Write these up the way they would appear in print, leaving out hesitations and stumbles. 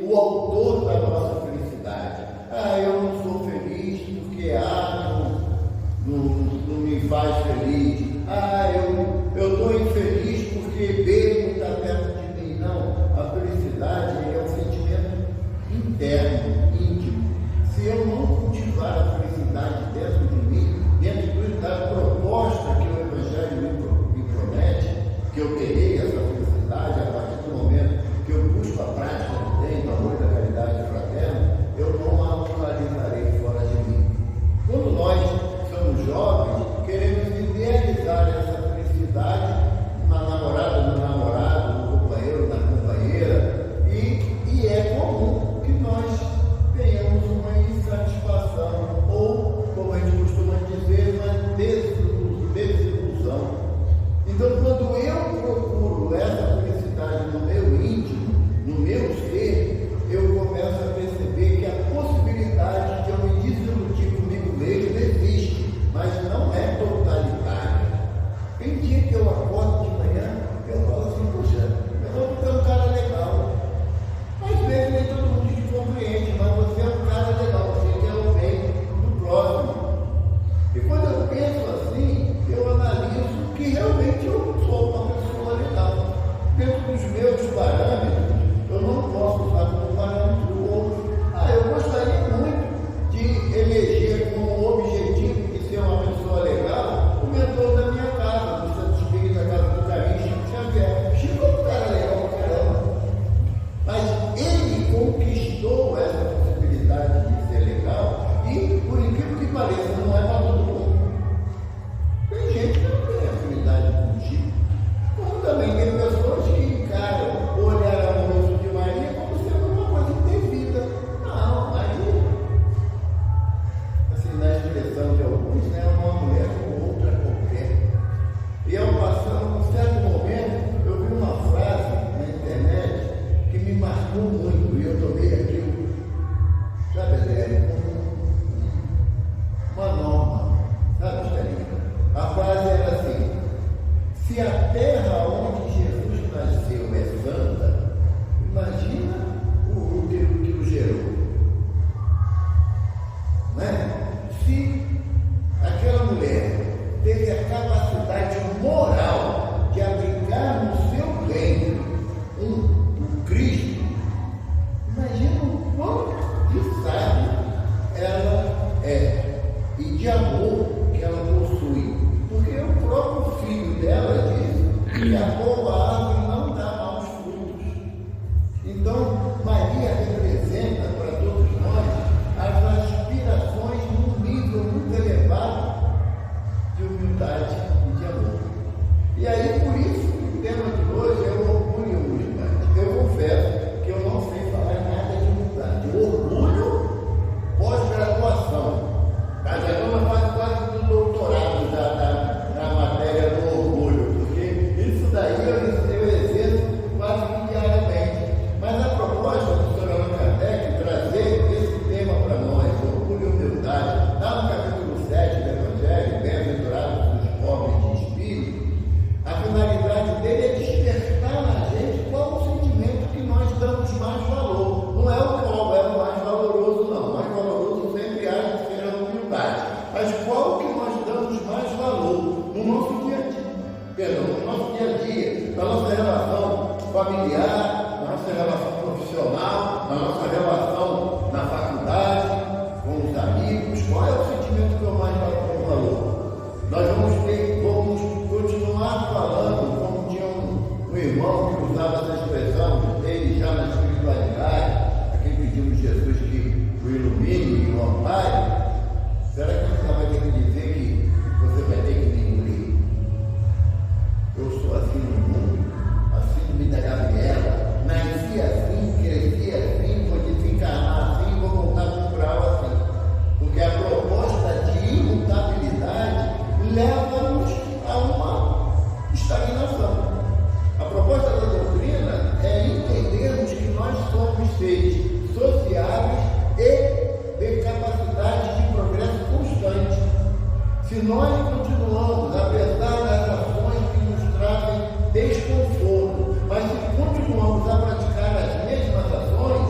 o autor da nossa felicidade. Eu não sou feliz porque não me faz feliz. Eu estou infeliz porque B não está perto de mim. Não, a felicidade é um sentimento interno, íntimo. Se eu não cultivar a felicidade dentro de mim, dentro da proposta que o Evangelho me promete, que eu terei essa felicidade a partir do momento que eu busco a prática do bem, do amor e da caridade fraterna, eu não a localizarei fora de mim. Quando nós somos jovens, queremos idealizar essa felicidade na namorada, no namorado, no companheiro, na companheira, e é comum que nós tenhamos uma insatisfação ou, como a gente costuma dizer, uma desilusão. Então, quando eu procuro essa felicidade no meu íntimo, no meu ser, eu começo a perceber que a possibilidade de eu me desiludir comigo mesmo existe, mas não é totalitária. Tem dia que eu acordo de manhã, eu falo assim, poxa, eu vou ficar um cara legal. Às vezes nem todo mundo te compreende, mas você é um cara legal, você quer o bem do próximo. E quando eu penso assim, eu analiso que realmente eu não sou uma pessoa legal. Dentro dos meus parâmetros, eu não posso usar como parâmetro do outro. Eu gostaria muito de eleger como objetivo de ser uma pessoa legal o mentor da minha casa, do Santo Espírito da Casa do Caminho, Chico Xavier. Chico é um cara legal, caramba. Mas ele conquistou essa possibilidade de ser legal e, por incrível que pareça, não é para todo mundo. Tem gente que não tem afinidade com o Chico, como também tem pessoas que encaram o olhar amoroso de Maria como sendo uma coisa indevida. Não, Maria, assim, na expressão de alguns, né, é uma mulher como outra qualquer. E ao passar um certo momento, eu vi uma frase na internet que me marcou muito, e eu tomei aquilo, sabe, Zé, uma norma, sabe, Estelinha? A frase era assim: se a terra onde Jesus nasceu é santa, imagina o útero que o gerou. Não é? Se aquela mulher teve a capacidade moral de abrigar no seu ventre um Cristo, imagina o quanto de sábio ela é e de amor que ela possui. Porque o próprio filho dela disse que a boa árvore não dá maus frutos. Então, Maria representa para todos nós as aspirações num nível muito elevado de humildade e de amor. E aí, por isso, o tema de hoje é o orgulho e humildade. Eu confesso que eu não sei falar nada de humildade. O orgulho, pós-graduação. A Diana faz quase do doutorado da matéria do orgulho, porque isso daí eu exerço quase que diariamente. Mas a proposta do Sr. Allan Kardec trazer esse tema para nós, orgulho e humildade, lá no capítulo 7 do Evangelho, bem-aventurados os pobres de espírito, a finalidade dele é despertar na gente qual o sentimento que nós damos mais valor. Não é o qual é o mais valoroso, não. O mais valoroso sempre há de ser a humildade. Mas qual que nós damos mais valor no nosso dia a dia? No nosso dia a dia, na nossa relação familiar, na nossa relação profissional, na nossa relação na faculdade, com os amigos. Qual é o sentimento que eu mais dou valor? Nós vamos continuar falando, como tinha um irmão que usava essa expressão, ele já na espiritualidade, a quem pedimos Jesus que o ilumine e o ampare. Será que você vai ter que dizer que você vai ter que me engolir? Eu sou assim no mundo, assim no vida da Gabriela, nasci assim, cresci assim, vou desencarnar assim, vou voltar para o grau assim. Porque a proposta de imutabilidade leva-nos a uma estagnação. A proposta da doutrina é entendermos que nós somos seres sociáveis e de capacidade de progresso constante. Se nós continuamos, apesar das ações que nos trazem desconforto, mas se continuamos a praticar as mesmas ações,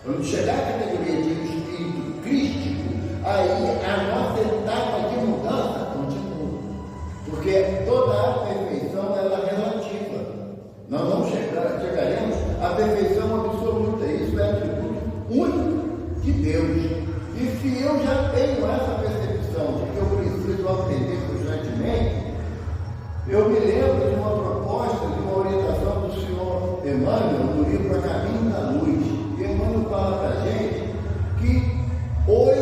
Quando chegar à categoria de espírito crístico, aí a nossa etapa de mudança continua. Porque toda a perfeição ela é relativa. Nós não chegaremos à perfeição absoluta. Isso é atributo único de Deus. E se eu já tenho essa percepção de que eu preciso aprender constantemente, eu me lembro de uma proposta, de uma orientação do senhor Emmanuel, no livro A Caminho da Luz. E Emmanuel fala para a gente que os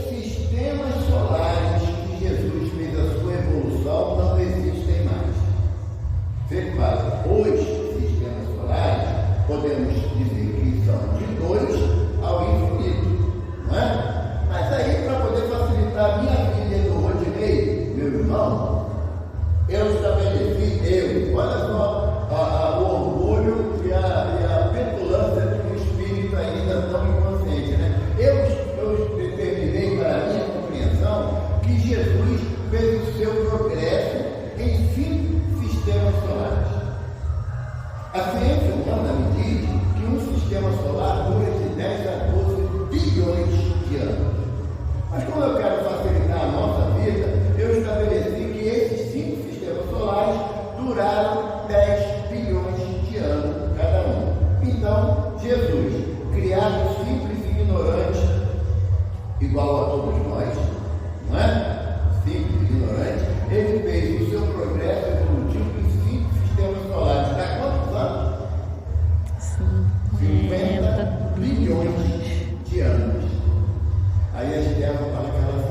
sistemas solares que Jesus fez a sua evolução não existem mais. Você fala, os sistemas solares, podemos dizer que são de 2 ao infinito, não é? Mas aí, para poder facilitar a minha vida do Rodinei, meu irmão, eu estabeleci, olha só o orgulho e a petulância de um espírito ainda tão inconsciente, né? Eu determinei para a minha compreensão que Jesus fez o seu progresso em 5 sistemas solares. A ciência humana me diz que um sistema solar dura de 10 a 12 bilhões de anos. Mas como eu quero facilitar a nossa vida, eu estabeleci que esses 5 sistemas solares duraram 10 bilhões de anos cada um. Então, Jesus, criado simples e ignorante, igual a todos nós, não é? Simples e ignorante, ele fez o seu progresso evolutivo em 5 sistemas solares. Há quantos anos? 50 bilhões de anos. Aí a Estela fala que ela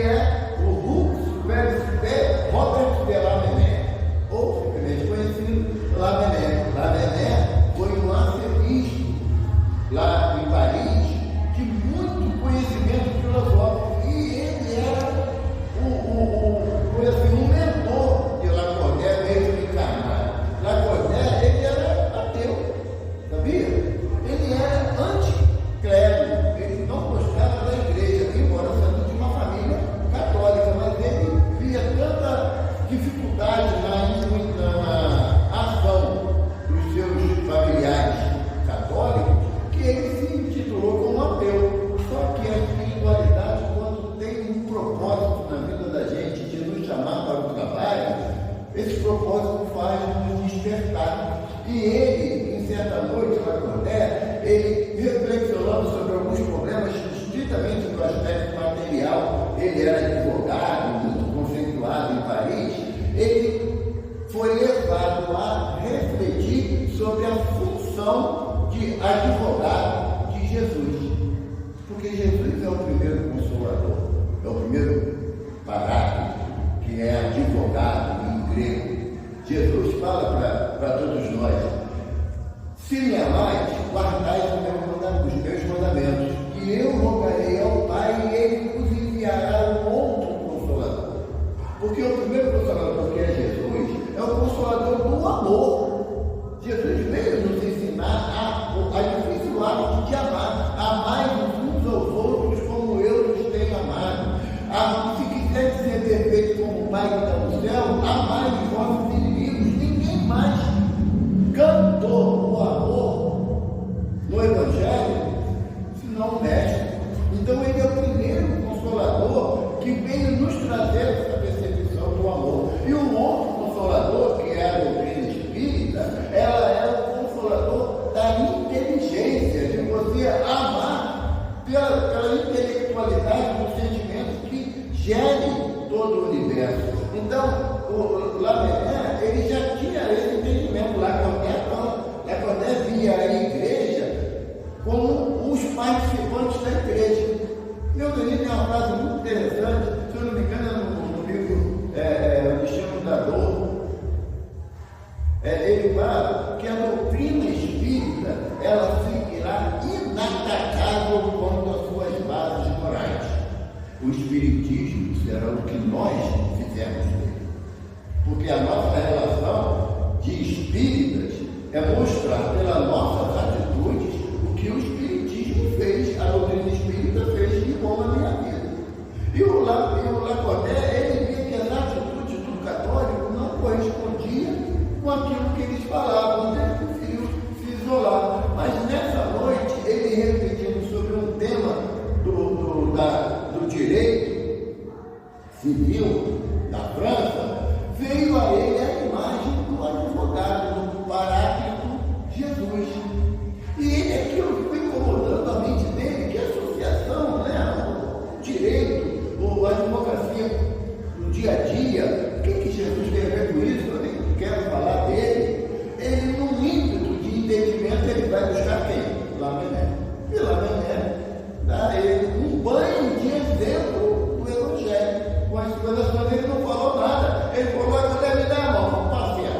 é o Hux Robert de Lamennais, ou simplesmente conhecido Lamennais. Lamennais foi um arcebispo lá em Paris, de muito conhecimento filosófico, e ele era um mentor de Lacordaire mesmo encarnado. Lacordaire, ele era ateu, sabia? Ele era anticlérigo, ele não gostava da igreja, embora sendo de uma família católica, mas ele via tanta dificuldade na ação dos seus familiares católicos, que ele se intitulou como ateu. Só que a espiritualidade, quando tem um propósito na vida da gente, de nos chamar para o trabalho, esse propósito faz nos despertar. E ele, em certa noite, Lacordaire, ele reflexionando sobre alguns problemas, estritamente do aspecto material, ele era advogado, muito conceituado em Paris, ele foi levado a refletir sobre a função de advogado de Jesus. Porque Jesus é o primeiro consolador, é o primeiro paráclito, que é advogado em grego. Jesus fala para todos nós: se me amais, guardai os meus mandamentos, e eu rogarei ao Pai, e Ele vos enviará um outro consolador. Porque o primeiro consolador, que é Jesus, é o consolador do amor. Jesus veio nos ensinar a difícil arte de amar. Amai uns aos outros como eu os tenho amado. Se quiser ser perfeito como o Pai que está no céu, amai os vossos inimigos. Ninguém mais cantou o amor no Evangelho, senão o Mestre. Então ele é o primeiro consolador que veio nos trazer essa percepção do amor. E o outro consolador, que é a doutrina espírita, ela é o consolador da inteligência, de você amar pela intelectualidade do sentimento que gere todo o universo. Então, o Lamennais, ele já tinha esse entendimento. Lacordaire via a igreja como os participantes da igreja. Meu Denis tem uma frase muito interessante, se eu não me engano, no livro O Destino da Dor. Ele fala que a doutrina espírita, ela seguirá inatacável quanto às suas bases morais. O espiritismo será o que nós fizemos dele. Porque a nossa relação de espíritas é mostrar pelas nossas atitudes o que o espiritismo fez, a doutrina espírita fez de bom na minha vida. E o Lacordaire, ele via que as atitudes do católico não correspondiam com aquilo que eles falavam, então ele preferiu se isolar. Mas nessa noite, ele refletindo sobre um tema do direito civil da França, veio a ele a imagem do advogado, do paráclito Jesus. E aquilo ficou incomodando a mente dele, que a associação, o direito, a advocacia no dia a dia, o que Jesus tem a ver com isso? Eu nem quero falar dele. Ele, num ímpeto de entendimento, ele vai buscar quem? Lamennais. E Lamennais dá a ele um banho de exemplo do Evangelho. Com as coisas, ele não falou nada. Ele falou: agora me dar a mão, vamos passear.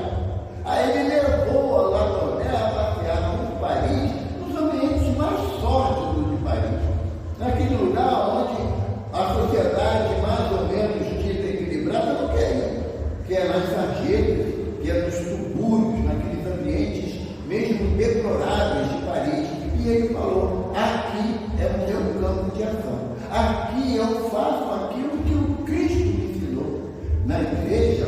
Aí ele levou a Lacordaire a passear por Paris, nos ambientes mais sórdidos de Paris. Naquele lugar onde a sociedade mais ou menos dita equilibrada não quer ir, que é nas sarjetas, que é nos subúrbios, naqueles ambientes mesmo deploráveis de Paris. E ele falou: aqui é o meu campo de ação. Aqui eu faço aquilo que o Cristo me ensinou. Na igreja,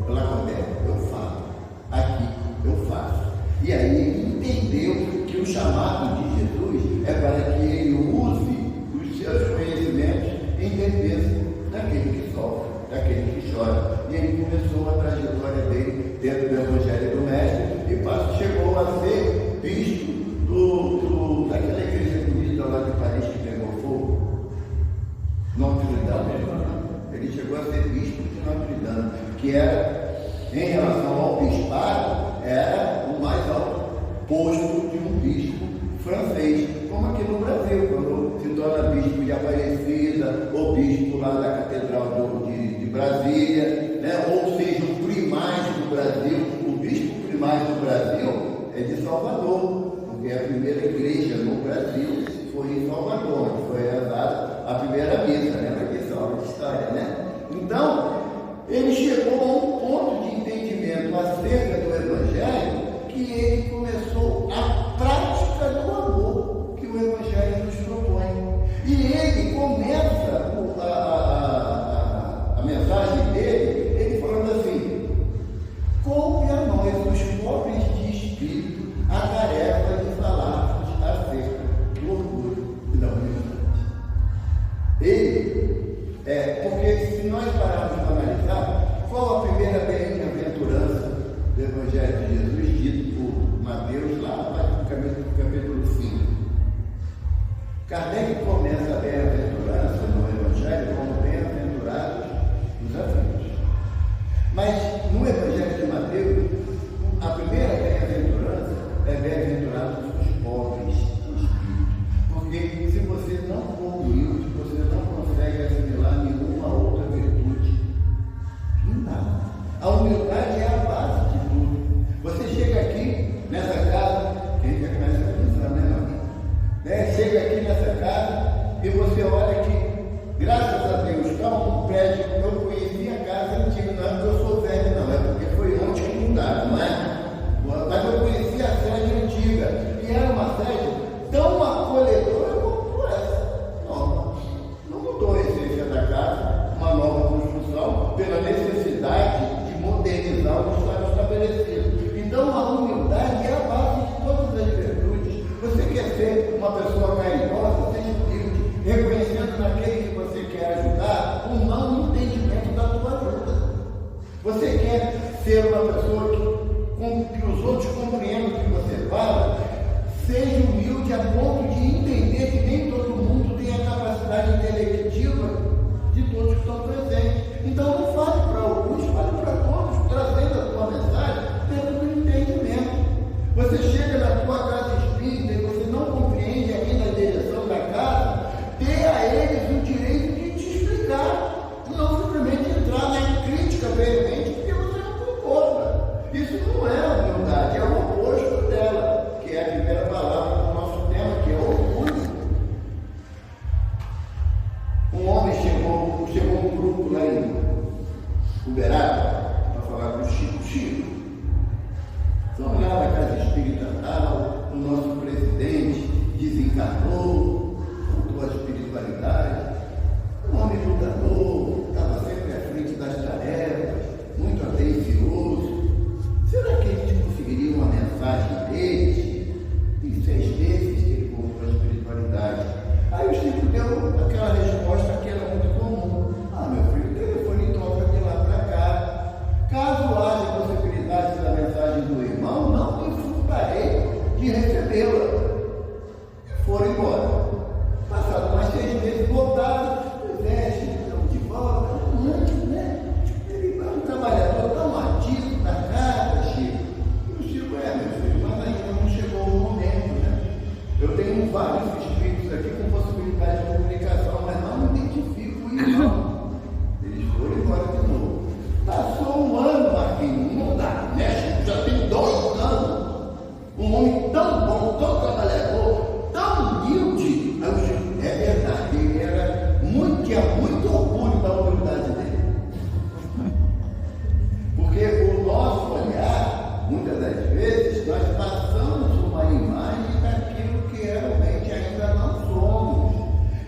Lacordaire, eu faço. Aqui eu faço. E aí ele entendeu que o chamado de Jesus é para que ele use os seus conhecimentos em defesa daquele que sofre, daquele que chora. E ele começou a trajetória dele dentro do Evangelho do Mestre e chegou a ser bispo daquela igreja bonita lá de Paris que pegou fogo, Notre Dame. Ele chegou a ser bispo de Notre Dame, que era, em relação ao bispado, era o mais alto posto de um bispo francês, como aqui no Brasil, quando se torna bispo de Aparecida ou bispo lá da Catedral de Brasília, né? Ou seja, o primaz do Brasil, o bispo primaz do Brasil é de Salvador, porque a primeira igreja no Brasil foi em Salvador, onde foi rezada a primeira missa, lembra disso? Aula de história, né? Então, ele chegou a um ponto de entendimento acerca do Evangelho que ele começou a prática do amor que o Evangelho nos propõe. E ele começa a mensagem dele, ele falando assim: coube a nós, os pobres de espírito, a tarefa de falarmos acerca do orgulho e da humildade. Porque se nós pararmos para analisar, qual a primeira bem-aventurança do Evangelho de Jesus, dito por Mateus, lá no capítulo 5. Kardec começa a bem-aventurança no Evangelho como bem-aventurados os aflitos. Mas no Evangelho de Mateus, a primeira bem-aventurança é bem-aventurados os pobres de espírito. Porque se você não for humilde, você não consegue assimilar nenhuma outra virtude. Nada. A humildade é a base de tudo. Você chega aqui nessa casa, quem já conhece a missão, né, meu amigo? Chega aqui nessa casa e você olha que, graças a Deus, está um prédio. Eu conheci a casa antiga, não é porque eu sou velho, não, é porque foi ontem que mudaram, não é? Mas eu conheci a sede antiga e era uma sede tão acolhedora como essa. Não mudou a essência da casa, uma nova construção, pela necessidade de modernizar o que estava estabelecido. Então, a humildade é a base de todas as virtudes. Você quer ser uma pessoa caridosa, seja humilde, reconhecendo naquele que você quer ajudar um não entendimento da tua ajuda. Você quer ser uma pessoa que os outros compreendam o que você fala, seja humilde a ponto de entender que nem todo mundo tem a capacidade intelectiva de todos que estão presentes. Então não fale para alguns, fale para todos, trazendo a tua mensagem dentro do entendimento. Você chega na tua casa espírita e você não compreende ainda a direção da casa, dê a eles o direito de te explicar, não simplesmente entrar na crítica veemente porque você não concorda. Isso não é a humildade, é o oposto dela, que é a primeira palavra do nosso tema, que é orgulho. Um homem chegou um grupo lá em Uberaba para falar com o Chico. Vamos lá na casa espírita tal, o nosso presidente desencarnou, voltou à espiritualidade. Um homem lutador, estava sempre à frente das tarefas, muito atencioso. Será que a gente conseguiria uma mensagem deles? Tem 6 meses que ele voltou à espiritualidade. Aí o Chico deu aquela resposta que era muito comum. Meu filho, o telefone toca de lá para cá. Caso haja possibilidade da mensagem do irmão, não me furtarei de recebê-la. Foram embora. Passado mais 6 meses, voltaram. Estamos de volta. Né? Ele é um trabalhador tão ativo na casa, Chico. E o Chico meu filho, mas ainda não chegou o momento, né? Eu tenho vários espíritos aqui com possibilidade de comunicação, mas não identifico o irmão. Eles foram embora de novo. Passou um ano, Marquinhos, não dá, né? Já tem 2 anos. Um homem tão bom, tão trabalhador, tão humilde. É verdade, ele tinha muito orgulho da humildade dele. Porque o nosso olhar, muitas das vezes, nós passamos uma imagem daquilo que realmente ainda não somos.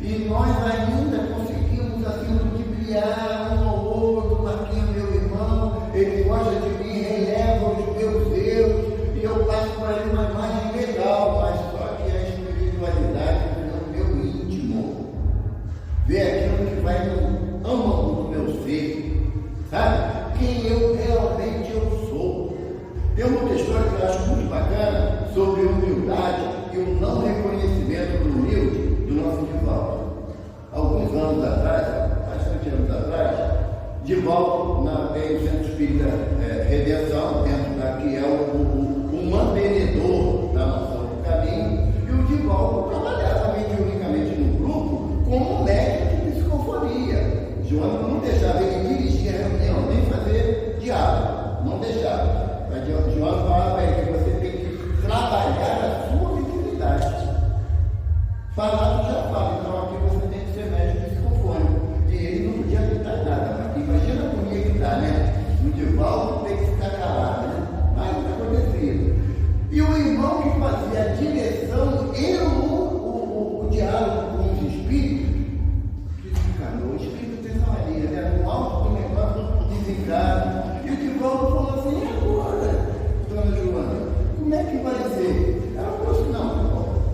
E nós ainda conseguimos assim ludibriar um ao outro. Marquinhos, meu irmão, ele gosta de mim, releva os meus erros, e eu passo para ele uma imagem legal, mas só que a espiritualidade no meu íntimo, vê aquilo que vai no âmago do meu ser, sabe? Quem eu realmente sou. Tem uma outra história que eu acho muito bacana sobre humildade e o não reconhecimento do humilde do nosso Divaldo. Alguns anos atrás, bastante anos atrás, Divaldo no Centro Espírita Redenção, dentro da que é o mantenedor da Mansão do Caminho, e o Divaldo trabalhava mediunicamente no grupo como médico de psicofonia. não deixava ele dirigir a reunião, nem fazer diálogo, não deixava. Mas João falava para ele que você tem que trabalhar a sua visibilidade. Falar, tu já fala, então aqui você tem que ser médico psicofônico. E ele não podia gritar nada, mas imagina a agonia que dá, né? No Divaldo tem que ficar calado, né? Mas não acontecia. E o irmão que fazia a direção e o diálogo com os espíritos, desencarnou. O espírito tem essa mania, né? No alto do negócio, desencarna. E o Divaldo falou assim: e agora, dona Joana, como é que vai ser? Ela falou assim: não,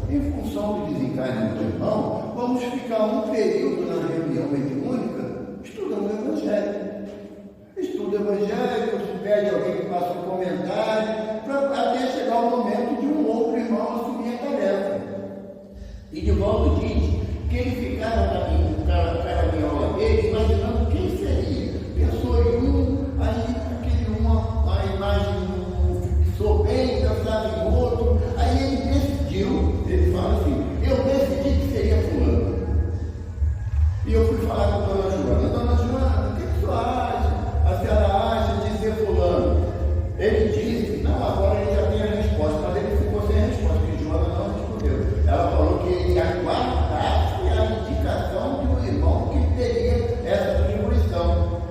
em função do desencarne do irmão, vamos ficar um período na reunião mediúnica estudando o Evangelho. Estuda o Evangelho, se pede alguém que faça um comentário, até chegar o momento de um outro irmão assumir a tarefa. E Divaldo diz que ele ficava na caraviola dele, imaginando quem seria. Pensou em um, aí aquele a imagem fixou bem, pensava em outro, aí ele decidiu, ele fala assim: eu decidi que seria fulano. E eu fui falar com a dona Joana: dona Joana, o que a senhora acha? A senhora acha de ser fulano? Ele disse: não, agora ele já tem a resposta, mas ele ficou sem a resposta, porque Joana não respondeu. Ela falou que ele aguardasse a indicação de um irmão que teria essa atribuição.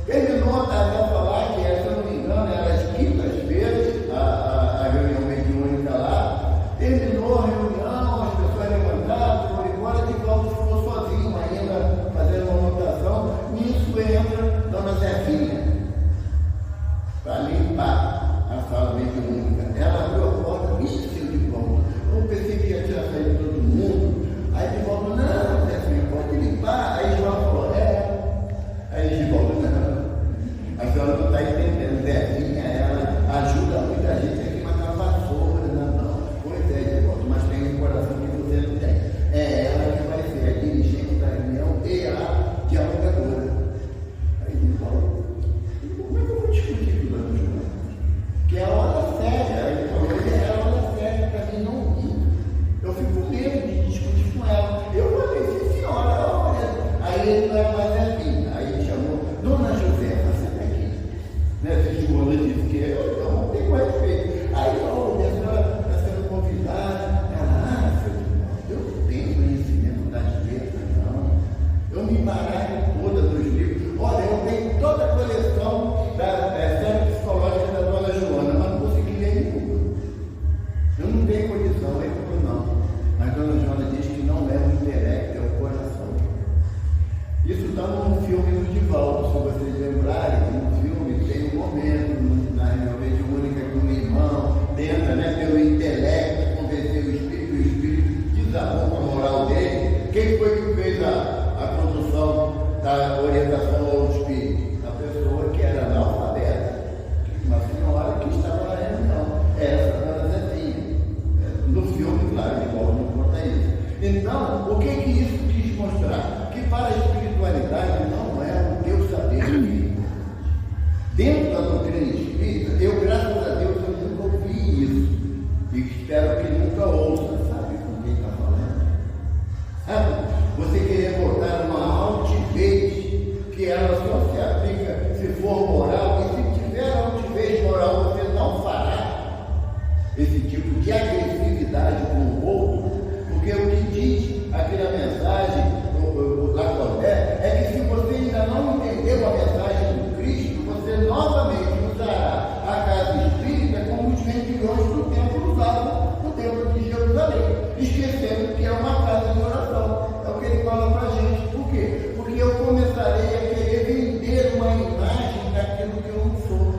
Terminou a tarefa lá, que se eu não me engano, era às quintas-feiras, a reunião mediúnica lá. Terminou a reunião, as pessoas levantaram, foram embora, Divaldo ficou sozinho ainda, fazendo uma anotação. Nisso entra Dona Zefinha para limpar a sala mediúnica. Ela abriu a porta, isso, Divaldo. Eu pensei que ia tirar saído todo mundo. Aí Divaldo: não, Zefinha, pode limpar. Aí João falou: Aí Divaldo: não, a senhora não está entendendo. Zefinha, ela ajuda muita gente aqui, mas na vassoura, não. Pois é, Divaldo, mas tem um coração que você não tem. É ela que vai ser a dirigente da reunião e a dialogadora. Aí Divaldo: como é que eu vou discutir com o Dona Joana? Que é a hora séria. Ele falou: é a hora séria para mim não ir. Eu fico com medo de discutir com ela. Eu falei: sim, senhora, olha. Aí ele não era mais assim. Aí ele chamou: Dona Josefa, senta aqui. Né? Se Joana disse que eu não tenho respeito. Aí falou: minha senhora está sendo convidada. Ela: seu Divaldo, eu tenho conhecimento das letras, não. Eu me embaralho toda dos livros. Olha, eu tenho toda a coleção da série psicológica da Dona Joana, mas não consegui ler nenhuma. Eu não tenho condição. Aí falou: não. Mas Dona Joana diz que não é o intelecto, é o coração. Isso está num filme do Divaldo. Se vocês lembrarem, no filme tem um momento na reunião mediúnica que um irmão tenta, pelo intelecto, convencer o espírito desarmou com a moral dele. Quem foi que fez a condução da orientação ao espírito? A pessoa que era analfabeta, uma senhora que estava na reunião. Essa Dona Zefinha. No filme, claro, Divaldo não conta isso. Então, o que isso quis mostrar? Que para a espiritualidade não é o teu saber. Dentro da doutrina espírita, eu, graças a Deus, eu nunca ouvi isso. E espero que nunca ouça. Sabe com quem está falando? Sabe? Você querer botar uma altivez, que ela só se aplica se for moral, e se tiver altivez moral, você não fará esse tipo de agressividade com o outro, porque o que diz aqui na mensagem do Lacordaire é que se você ainda não entendeu a mensagem do Cristo, você novamente usará a casa espírita como os vendilhões do templo usavam no templo de Jerusalém, esquecendo que é uma casa de oração. É o que ele fala para a gente. Por quê? Porque eu começarei a querer vender uma imagem daquilo que eu não sou.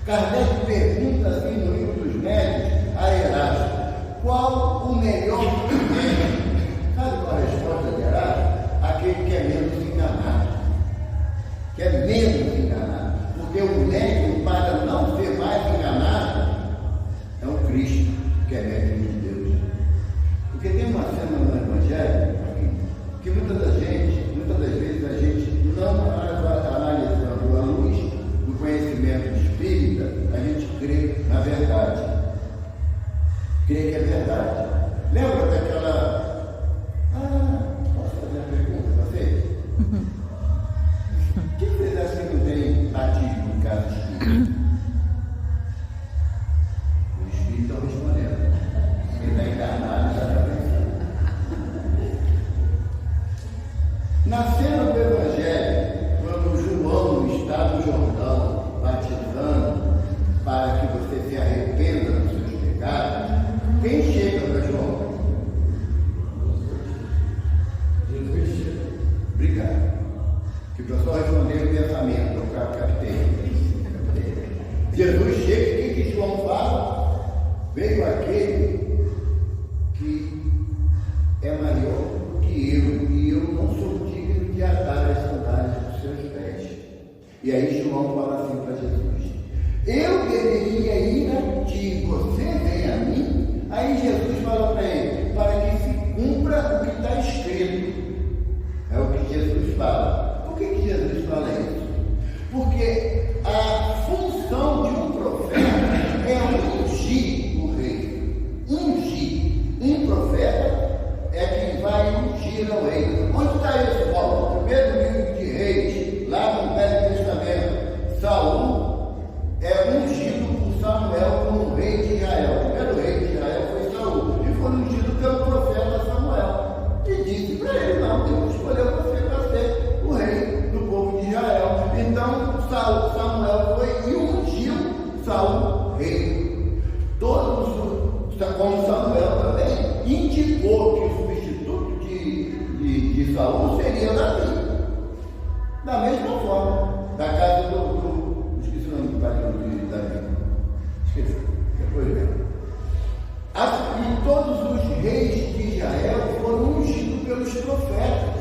Kardec pergunta assim no Livro dos Médios a Erasmo: qual o melhor remédio? Sabe qual a resposta de Erasmo? Aquele que é menos enganado. Que é menos enganado. Porque o médium, para não ser mais enganado, é o Cristo, que é médium de Deus. Porque tem uma cena no Evangelho que muitas das vezes a gente não analisando a luz do conhecimento espírita, a gente crê na verdade. Crê que é verdade. Lembra daquela... posso fazer a pergunta para você? que vocês acham que não tem batismo em casa espírita? O Espírito está respondendo. Ele está encarnado, já está pensando. Na cena do Evangelho, quando João está no Jordão, batizando, para que você se arrependa dos seus pecados, quem chega para João? Jesus. Obrigado. Que o pessoal respondeu o pensamento, eu captei. Jesus chega, o que João fala? Veio aquele que é maior do que eu, e eu não sou digno de atar as sandálias dos seus pés. E aí João fala assim para Jesus: eu deveria ir a ti, você vem a mim? Aí Jesus fala para ele: para que se cumpra o que está escrito. É o que Jesus fala. Por que Jesus fala isso? Porque a função de um profeta é ungir o rei. Ungir. Um profeta é quem vai ungir ao rei. Onde está isso, Paulo? No primeiro livro de Reis, lá no Velho Testamento, Saul é ungido por Samuel como rei de Israel. O primeiro rei de Israel foi Saul, e foi ungido pelo profeta Samuel. E disse para ele: não, Deus escolheu você para ser o rei do povo de Israel. Então Samuel foi e ungiu Saul rei. Como Samuel também indicou que o substituto de Saul seria Davi. Da mesma forma, da casa esqueci o nome do pai de Davi. Esqueci, depois vem. E todos os reis de Israel foram ungidos pelos profetas.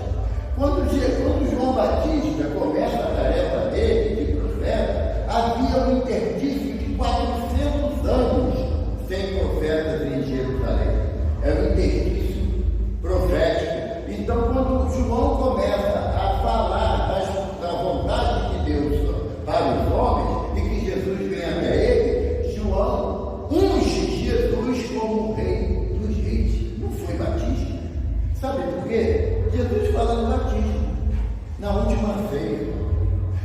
Quando João Batista começa a tarefa dele de profeta, havia um interdício de 400 anos sem profetas em Jerusalém. Era um interdício profético. Então, quando João começa a falar da vontade de Deus para os homens e que Jesus vem até ele, João unge Jesus como rei dos reis. Não foi batismo. Sabe por quê? Jesus fala no batismo, na última ceia: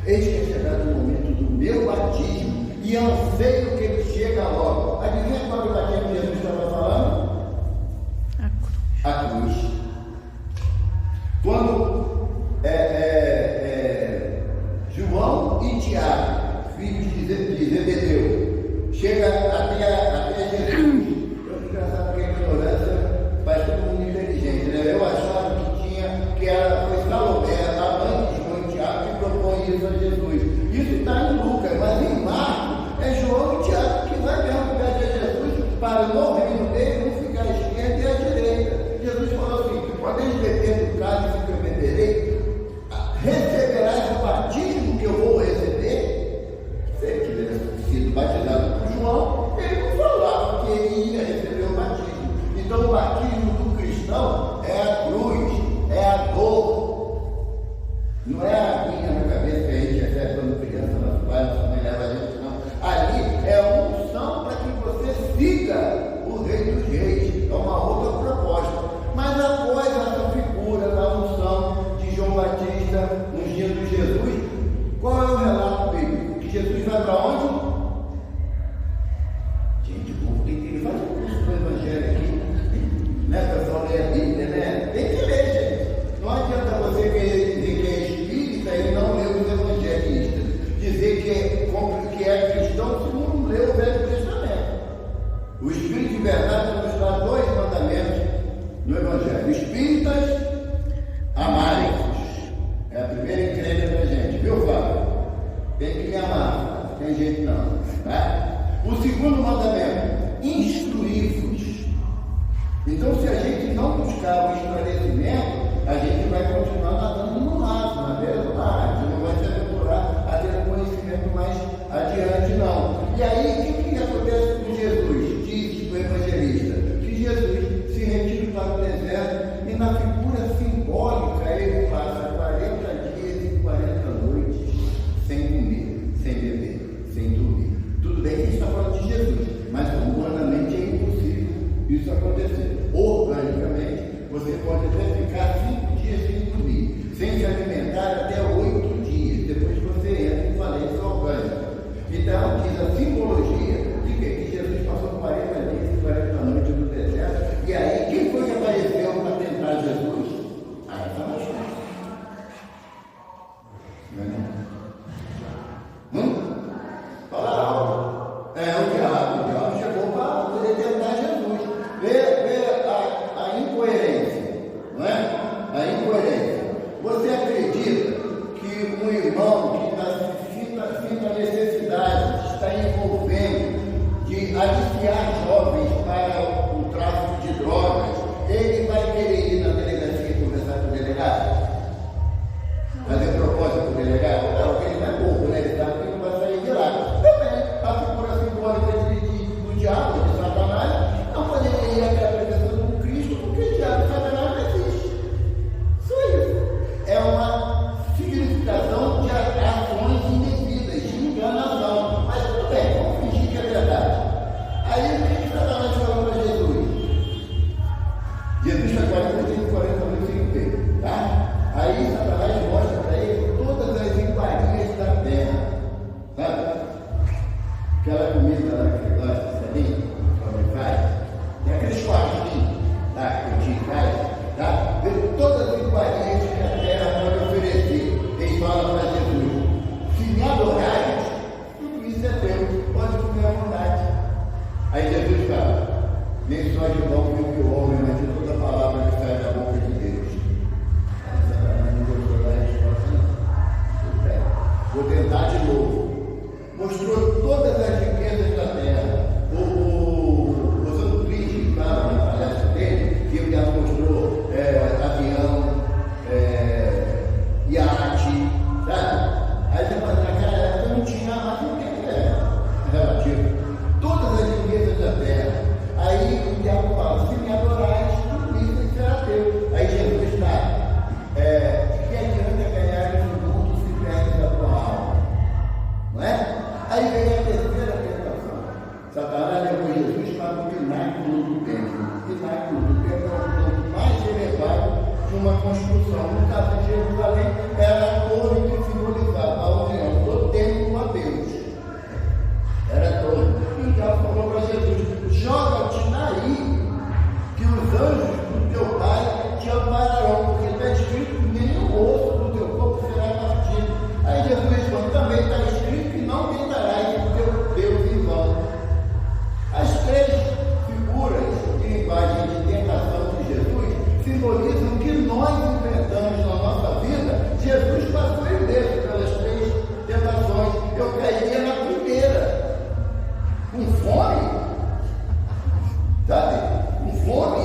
eis que é chegado o momento do meu batismo, e anseio que ele chega logo. Adivinha qual é o batismo que Jesus estava falando? A cruz. Quando João e Tiago, filhos de Zebedeu, chega até Jesus. Eu fico engraçado porque a ignorância faz todo mundo inteligente, né? Eu achava que foi Salomé, a mãe de João e Tiago, que propõe isso a Jesus. Isso está em Lucas, mas em Marcos é João e Tiago que vai mesmo pedir a Jesus para no reino dele não ficar à esquerda e à direita. Jesus falou assim: podeis beber do cálice que eu beberei, receberás o batismo que eu vou receber. Se ele tivesse sido batizado por João, ele não falava que ele ia receber o batismo. Então o batismo do cristão é a cruz, é a dor. Não é a aguinha na cabeça que a gente recebe quando criança, nosso pai, nossa mãe leva a gente, não. Ali é a unção para que você siga o rei dos reis. É uma outra proposta. Mas após essa figura da unção de João Batista ungindo Jesus, qual é o relato bíblico? Que Jesus vai para onde? Gente, o povo tem que fazer um curso do Evangelho aqui. Né, pessoal, ler a Bíblia, né? Tem que ler, gente. Não adianta você dizer que é espírita e não ler os evangelistas. Dizer que é cristão se não ler o Velho Testamento. O Espírito de verdade nos dá 2 mandamentos no Evangelho: espíritas, amarem-vos. É a primeira encrenca da gente, viu, Fábio? Tem que me amar, não tem jeito não. Tá? O segundo mandamento: instruí-vos. Então, se a gente não buscar o esclarecimento, a gente vai continuar nadando no mar, na beira do mar. A gente não vai se aventurar a ter um conhecimento mais adiante, não. E aí, o que acontece com Jesus? Diz o evangelista que Jesus se retira para o deserto e, na figura simbólica, ele passa 40 dias e 40 noites sem comer, sem beber, sem dormir. Tudo bem que a gente está falando de Jesus, mas humanamente é impossível isso acontecer. Organicamente, você pode até ficar 5 dias sem dormir, sem se alimentar até 8 dias. vou tentar de novo. Mostrou todas as riquezas da terra. O Santo Cristo estava na palestra dele, que ele já mostrou avião, iate, sabe? Aí depois naquela época não tinha mais o que era relativo. Todas as riquezas da terra. Aí o diabo fala, se me adorais, tudo isso será teu. Aí Jesus está. Que adianta ganhar esse mundo se perde a tua alma? Não é? Aí vem a terceira tentação. Satanás levou Jesus para o pináculo do templo. O pináculo do templo é o ponto mais elevado de uma construção. No caso de Jerusalém, era a torre que simbolizava a união do templo a Deus. Era a torre. E o diabo falou para Jesus: joga-te daí, que os anjos do teu pai te ampararão, porque está escrito que nenhum osso do teu corpo será partido. Aí Jesus responde: também está escrito que não tentarás o teu Deus em vão. As três figuras de linguagem de tentação de Jesus simbolizam que nós enfrentamos na nossa vida. Jesus passou ileso pelas três tentações. Eu cairia na primeira, com fome, sabe? Com fome,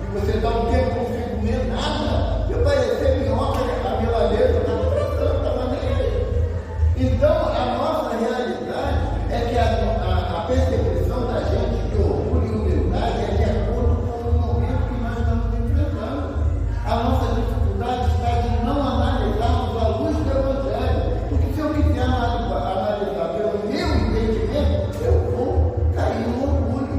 e você dá um tempo sem comer nada, eu parecia minhoca, a milanesa estava tratando, estava nem aí. Então, a nossa realidade é que a percepção da gente de orgulho e humildade é de acordo com o momento que nós estamos enfrentando. A nossa dificuldade está de não analisarmos à luz do Evangelho, porque se eu quiser analisar pelo meu entendimento, eu vou cair no orgulho.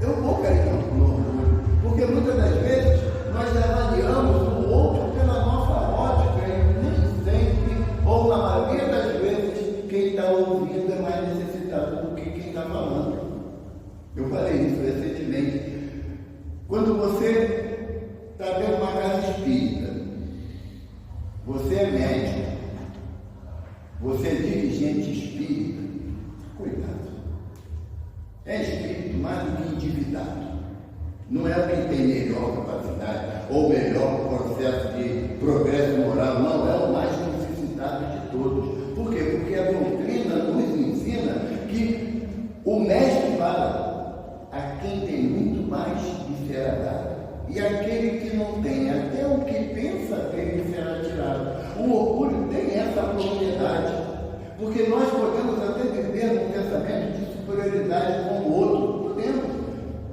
Eu vou cair no orgulho, porque muitas das vezes nós avaliamos o outro pela nossa ótica e nem sempre, ou na maioria das vezes, quem está ouvindo é mais necessitado do que quem está falando. Eu falei isso recentemente. Quando você está dentro de uma casa espírita, você é médico, você é dirigente espírita, cuidado. É espírito mais do que endividado. Não é quem tem melhor capacidade ou melhor processo de progresso moral, não, é o mais necessitado de todos. Por quê? Porque a doutrina nos ensina que o mestre fala: a quem tem muito mais lhe será dado, e aquele que não tem, até o que pensa ter lhe será tirado. O orgulho tem essa propriedade, porque nós podemos até viver num pensamento de superioridade com o outro, podemos.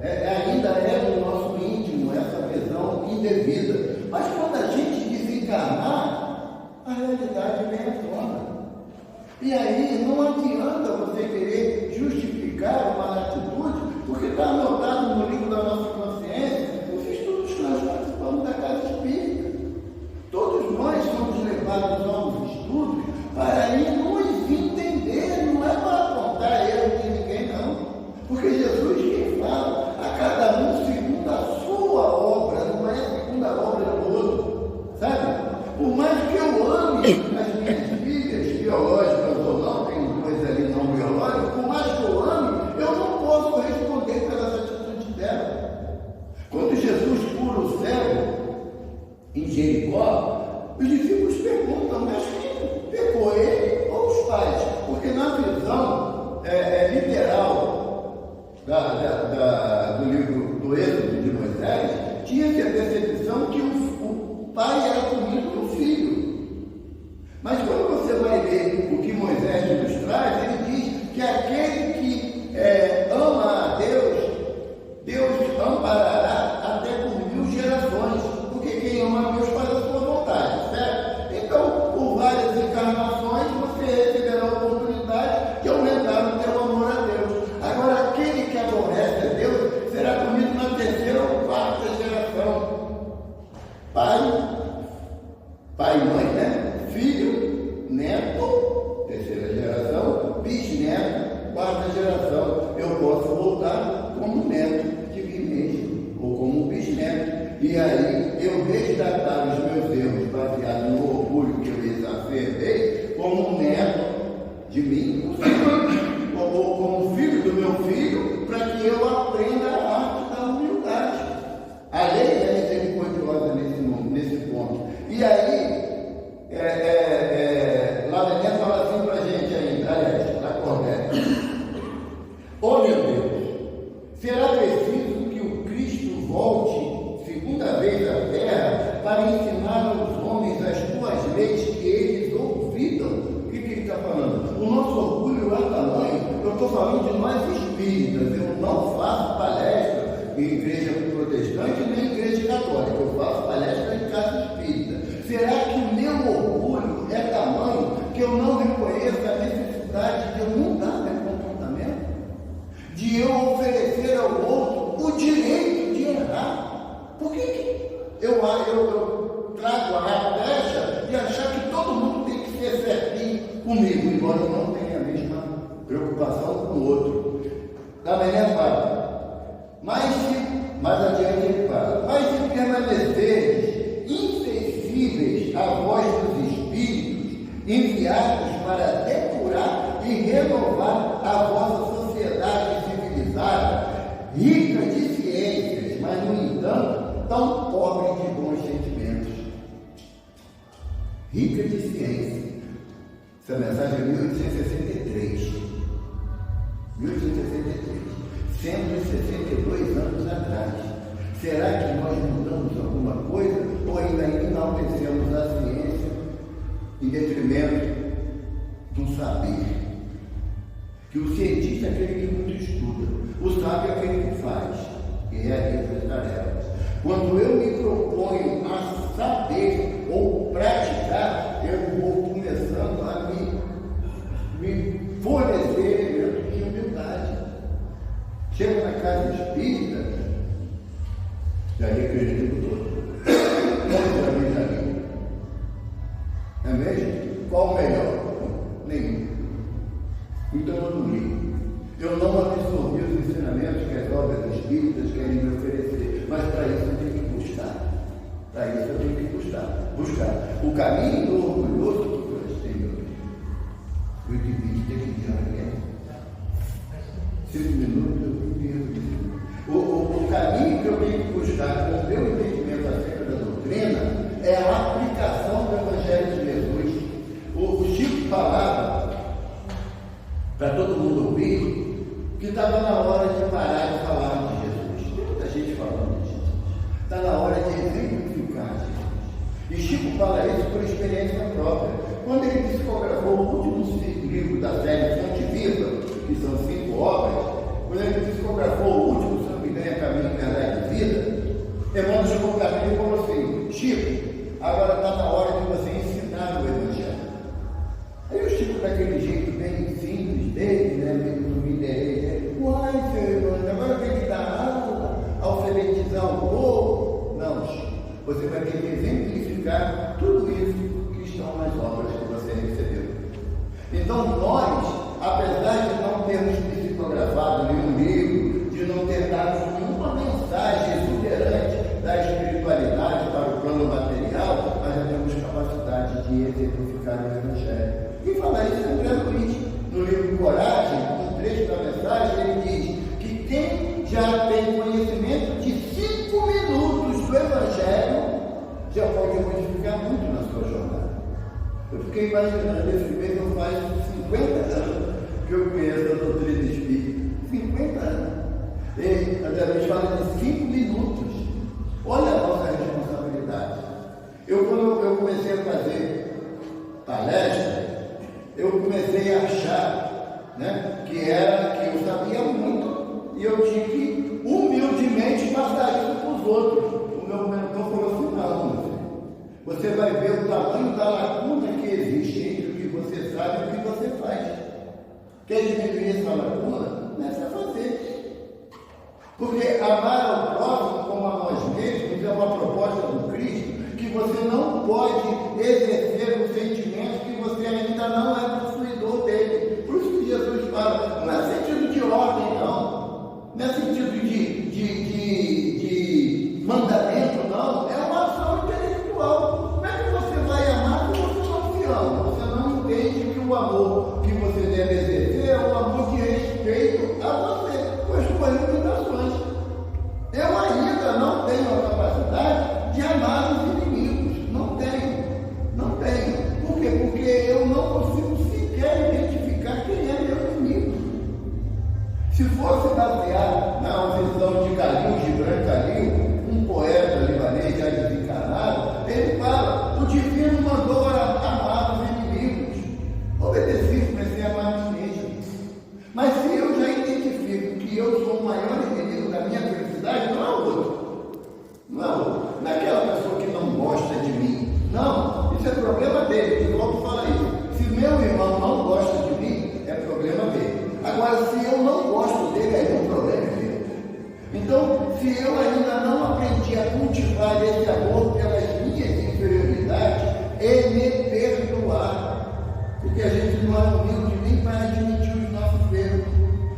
Ainda é do nosso íntimo essa visão indevida. Mas quando a gente desencarnar, a realidade vem à tona. E aí não adianta você querer justificar uma atitude, porque está anotado no livro da nossa consciência os estudos que nós participamos da casa espírita. Todos nós somos levados aos estudos para aí nos entender, não é para apontar erro de ninguém, não. Porque Jesus quem fala, a cada um segundo a sua obra, não é segundo a obra do outro, sabe? Por mais que eu ame as minhas filhas, biológicas ou não, tem coisa ali não biológica, por mais que eu ame, eu não posso responder pelas atitudes dela. Quando Jesus cura o cego em Jericó, os discípulos perguntam: mas quem pecou, ele ou os pais? Porque na visão literal do livro do Êxodo de Moisés, tinha-se a percepção que o pai era comido do filho. Mas quando você vai ler o que Moisés nos traz, ele diz que aquele que ama a Deus, Deus amparará até por 1000 gerações, porque quem ama a Deus faz a sua vontade, certo? Então, por várias encarnações, você receberá a oportunidade de aumentar o teu amor a Deus. Agora, aquele que aborrece a Deus será comido na 3ª ou 4ª geração. Pai e mãe, né? Filho, neto, 3ª geração, bisneto, 4ª geração. Eu posso voltar como neto de mim mesmo, ou como bisneto. E aí eu resgatar os meus erros baseado no orgulho que eu exacerbei, como neto de mim, ou como filho do meu filho, para que eu aprenda a arte da humildade. A lei é misericordiosa nesse ponto. E aí, lá na falando de nós espíritas. Eu não faço palestra em igreja protestante nem em igreja católica. Eu faço palestra em casa espírita. Será que o meu orgulho é tamanho que eu não reconheço a necessidade de eu mudar meu comportamento? De eu oferecer ao outro o direito de errar? Por que eu trago a brecha de achar que todo mundo tem que ser certinho comigo, embora eu não tenha a mesma preocupação com o outro? Da melhor parte. Mais adiante ele fala, mas se permanecerdes insensíveis à voz dos espíritos, enviados para depurar e renovar a vossa sociedade civilizada, rica de ciências, mas, no entanto, tão pobre de bons sentimentos. Rica de ciência. Essa mensagem é 1863. 1863. 162 anos atrás. Será que nós mudamos alguma coisa ou ainda enaltecemos a ciência em detrimento do saber? Que o cientista é aquele que muito estuda, o sábio é aquele que faz e realiza as tarefas. Quando eu me proponho a saber ou praticar, eu vou começando a me fornecer elementos de humildade. Chego na casa espírita, já li aquele livro todo. Quantos já li? É mesmo? Qual o melhor? Nenhum. Então eu não li. Eu não absorvi os ensinamentos que as obras espíritas querem me oferecer. Mas para isso eu tenho que buscar. Para isso eu tenho que buscar. O caminho do orgulhoso que nós temos. O indivíduo tem que ir alguém. 5 minutos eu vim. O caminho que eu tenho que buscar com o meu entendimento acerca da doutrina é a aplicação do Evangelho de Jesus. O Chico falava para todo mundo ouvir que estava na hora de parar de falar de Jesus. Tem muita gente falando de Jesus. Está na hora de exemplificar Jesus. E Chico fala isso por experiência própria. Quando ele psicografou o último livro da série Fonte Viva, que são 5 obras, quando ele psicografou o último Santo Igreja, Caminho, Verdade e Vida, Emmanuel chegou para mim e falou assim: Chico, agora está na hora de você ensinar o Evangelho. Aí o Chico, daquele jeito bem simples dele, né, meio do mineiro, uai, seu Emmanuel, agora tem que dar aula, alfabetizar o povo. Não, Chico, você vai ter que exemplificar tudo isso que estão nas obras que você recebeu. Então nós, apesar de não termos psicografado nenhum livro, de não ter dado nenhuma mensagem exuberante da espiritualidade para o plano material, nós já temos capacidade de exemplificar o Evangelho. E falar isso em André Luiz. No livro Coragem, um trecho da mensagem, ele diz que quem já tem conhecimento de 5 minutos do Evangelho já pode modificar muito na sua jornada. Eu fiquei imaginando, esse mês eu faço 50 anos que eu conheço a doutrina espírita. 50 anos. E André Luiz fala de 5 minutos. Olha a nossa responsabilidade. Quando eu comecei a fazer palestra, eu comecei a achar, né, que eu sabia muito e eu tinha que humildemente passar isso para os outros. O meu mentor falou assim: não, você vai ver o tamanho da lacuna que existe entre o que você sabe e o que você faz. Quer diminuir essa lacuna? Começa a fazer. Porque amar ao próximo como a nós mesmos é uma proposta do Cristo, que você não pode exercer um sentimento que você ainda não é possuidor dele. Por isso que Jesus fala, não é sentido de ordem, não. Não é sentido de mandamento, não. É uma ação intelectual. Como é que você vai amar se você não se ama? Você não entende que o amor que você deve exercer é um amor de respeito a você, com as suas limitações. Eu ainda não tenho a capacidade de amar os inimigos. Não tenho. Não tenho. Por quê? Porque eu não consigo sequer identificar quem é meu inimigo. Se fosse baseado na visão de Khalil Gibran Khalil, um poeta libanês já desencarnado, ele fala: o divino mandou amar os inimigos. Obedeci, comecei a amar os mesmos. Mas se eu já meu irmão não gosta de mim, é problema dele. Agora, se eu não gosto dele, aí o problema é meu. Então, se eu ainda não aprendi a cultivar esse amor pelas minhas inferioridades, é me perdoar. Porque a gente não é humilde nem para admitir os nossos erros.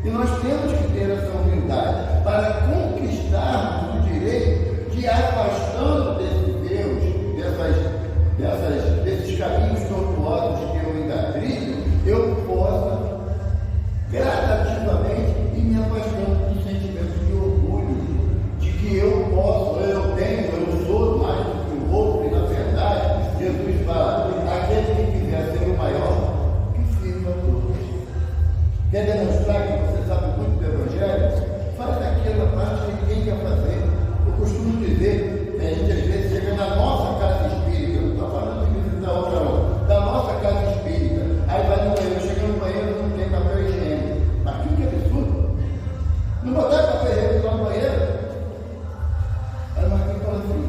E nós temos que ter essa humildade para conquistarmos o direito de ir afastando desses erros, desses caminhos tortuosos que eu ainda trilho, eu possa gradativamente ir me afastando do sentimento de orgulho, de que eu posso, eu tenho, eu sou mais do que o outro, e na verdade, Jesus fala, aquele que quiser ser o maior, que sirva a todos. Quer demonstrar que você sabe muito do Evangelho? Faz aquela parte que ninguém quer fazer. Eu costumo dizer, a gente às vezes chega na nossa casa espírita, eu não estou falando de visitar outra não, da nossa casa espírita, aí vai no banheiro, chega no banheiro, não tem papel higiênico. Mas que absurdo! Não botar papel higiênico lá no banheiro? Aí o Marquinhos fala assim,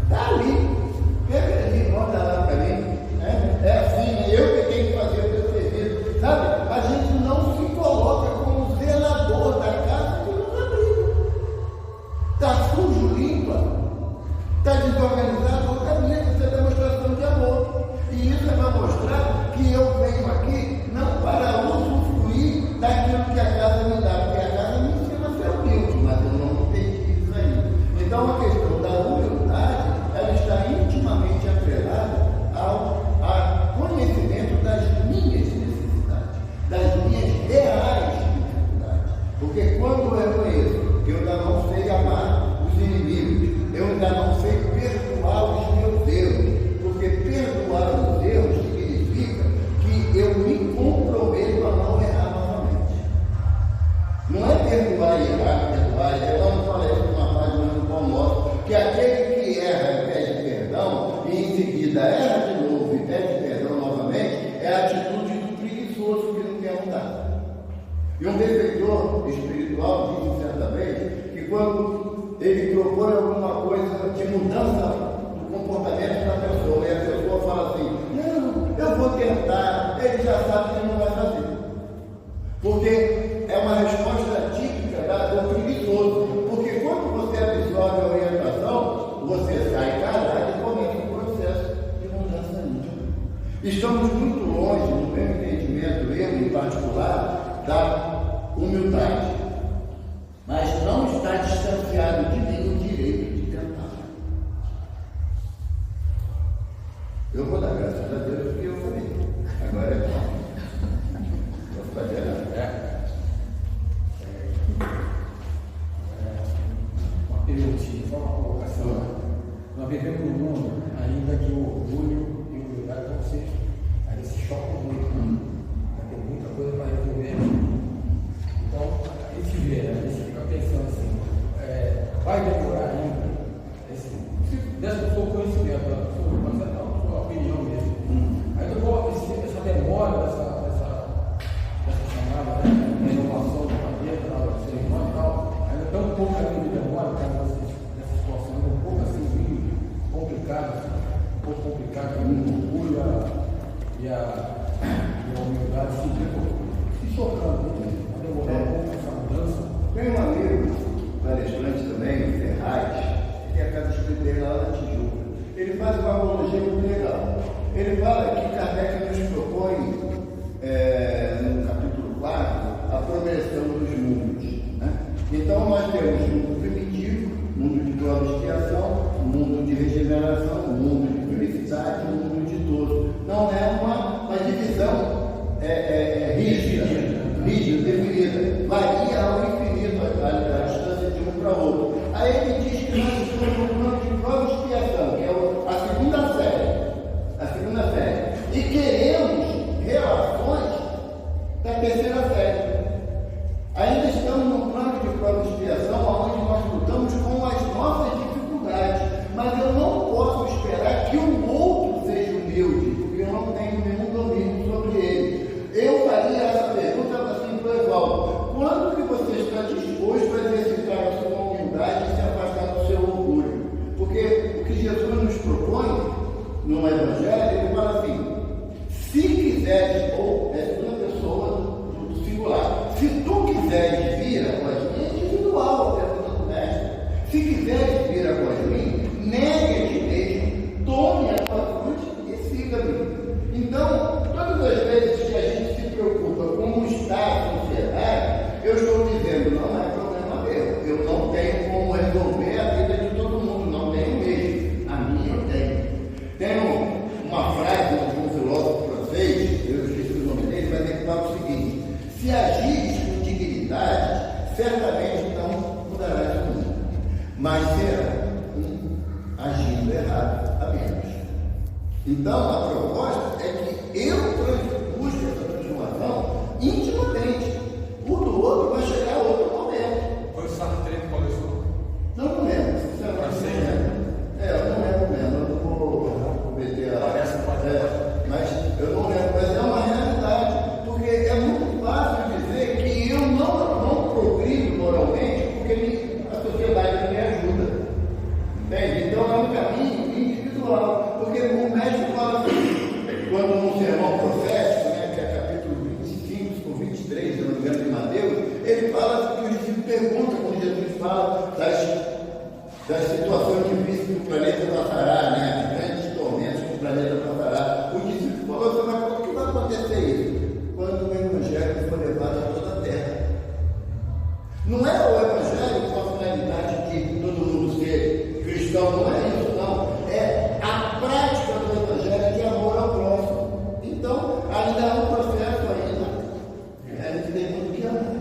está ali, pega ali, bota lá para mim. É assim, né? Eu que tenho que fazer o meu serviço. Sabe? A gente não se coloca como zelador da casa que não abriu. Está sujo, limpa. Está desorganizado, outra minha, isso é demonstração de amor. E isso é para mostrar que eu venho aqui não para usufruir daquilo que a casa me dá, porque a casa me ensina a ser humilde, mas eu não entendi isso ainda. Então a questão da humildade, ela está intimamente atrelada ao conhecimento das minhas necessidades, das minhas reais dificuldades. Porque quando eu reconheço que eu ainda não sei amar os inimigos, eu ainda não sei perdoar os meus erros, porque perdoar os erros significa que eu me comprometo a não errar novamente. Não é perdoar e errar, perdoar. Eu não falei isso numa página do Pão Nosso, que aquele que erra e pede perdão, e em seguida erra de novo e pede perdão novamente, é a atitude do preguiçoso que não quer mudar. E um benfeitor espiritual disse certa vez que quando ele propõe alguma coisa de mudança do comportamento da pessoa, e a pessoa fala assim, não, eu vou tentar, ele já sabe que ele não vai fazer. Porque é uma resposta típica do preguiçoso. Porque quando você absorve a orientação, você sai calado e começa um processo de mudança íntima. Estamos muito longe, no meu entendimento, eu em particular, da humildade. Mas não está distanciado de nenhum direito de tentar. Eu vou dar graças a Deus que eu falei. Agora é bom. Vou fazer nada. Uma perguntinha, só uma colocação. Nós vivemos num mundo ainda que o orgulho e a humildade vão ser, ainda se chocam muito. Tem muita coisa para resolver. Então, a gente vê, a gente fica pensando assim, vai demorar ainda, se dessa pessoa conhecimento, mas é a sua opinião mesmo. Ainda vou essa demora dessa chamada, renovação da cabeça, da ser humano e tal, ainda tão pouco caminho de demora, nessa situação, ainda um pouco assim, complicado, um pouco complicado, o orgulho e a humildade se chocando, vai demorar um pouco essa mudança. Tem um amigo, palestrante também, o Ferraz, que é a casa espírita lá na Tijuca. Ele faz uma apologia muito legal. Ele fala que Kardec nos propõe, no capítulo 4, a progressão dos mundos. Né? Então nós temos o mundo primitivo, mundo de prova e expiação, mundo de regeneração, mundo de felicidade, mundo de todo. Não é uma divisão rígida, definida. Varia ao infinito a distância de um para o outro. Aí ele diz que nós estamos no plano de prova e expiação, que é a segunda série. E queremos relações da terceira série. Ainda estamos no plano de prova e expiação, onde Se agires com dignidade, certamente não mudarás o mundo, mas será agindo errado a menos. Então, a proposta é que eu busque essa transformação intimamente. O do outro vai chegar a outro momento. Foi o Sartre que começou? Não lembro, sinceramente. Eu não lembro mesmo, eu não vou meter mas eu não lembro, mas é uma realidade, porque é muito fácil dizer que eu não progrido moralmente porque a sociedade me ajuda. Entende? Então é um caminho individual, porque o médico fala assim, quando no sermão profético, que é capítulo 25 ou 23, se não me engano, de Mateus, ele fala que os discípulos perguntam quando Jesus fala das situações difíceis que o planeta passará, os grandes tormentos que o planeta passará. O discípulo falou assim, mas como que vai acontecer isso? Quando o Evangelho for levado a toda a terra. Não é o Evangelho com a finalidade de todo mundo ser cristão, não é isso, não. É a prática do Evangelho de amor ao próximo. Então, ainda é um processo ainda. A gente tem muito que amar.